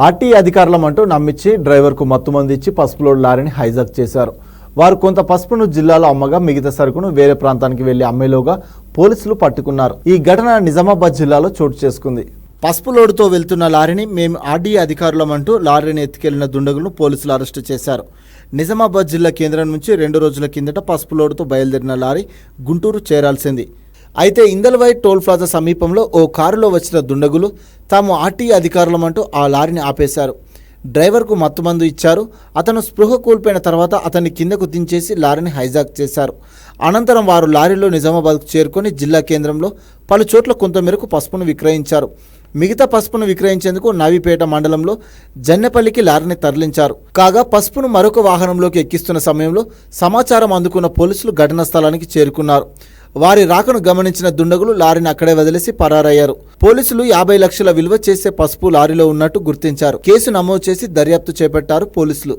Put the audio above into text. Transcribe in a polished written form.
RT అధికారులమంటూ నమ్మించి డ్రైవర్కు మత్తుమందు ఇచ్చి పసుపు లోడ్ లారీని హైజాక్ చేశారు. వారు కొంత పసుపును జిల్లాలో అమ్మగా మిగతా సరుకును వేరే ప్రాంతానికి వెళ్లి అమ్మేలోగా పోలీసులు పట్టుకున్నారు. ఈ ఘటన నిజామాబాద్ జిల్లాలో చోటు చేసుకుంది. పసుపు లోడుతో వెళ్తున్న లారీని మేము ఆర్టీ అధికారులమంటూ లారీని ఎత్తుకెళ్లిన దుండగులను పోలీసులు అరెస్టు చేశారు. నిజామాబాద్ జిల్లా కేంద్రం నుంచి 2 రోజుల కిందట పసుపు లోడుతో బయలుదేరిన లారీ గుంటూరు చేరాల్సింది. అయితే ఇందల్వాయి టోల్ ప్లాజా సమీపంలో ఓ కారులో వచ్చిన దుండగులు తాము ఆర్టీ అధికారులమంటూ ఆ లారీని ఆపేశారు. డ్రైవర్కు మత్తుమందు ఇచ్చారు. అతను స్పృహ కోల్పోయిన తర్వాత అతన్ని కిందకు దించేసి లారీని హైజాక్ చేశారు. అనంతరం వారు లారీలో నిజామాబాద్కు చేరుకొని జిల్లా కేంద్రంలో పలు చోట్ల కొంతమేరకు పసుపును విక్రయించారు. మిగతా పసుపును విక్రయించేందుకు నవీపేట మండలంలో జన్నెపల్లికి లారీని తరలించారు. కాగా పసుపును మరొక వాహనంలోకి ఎక్కిస్తున్న సమయంలో సమాచారం అందుకున్న పోలీసులు ఘటనా స్థలానికి చేరుకున్నారు. వారి రాకను గమనించిన దుండగులు లారీని అక్కడే వదిలేసి పరారయ్యారు. పోలీసులు 50 లక్షల విలువ చేసే పసుపు లారీలో ఉన్నట్టు గుర్తించారు. కేసు నమోదు చేసి దర్యాప్తు చేపట్టారు పోలీసులు.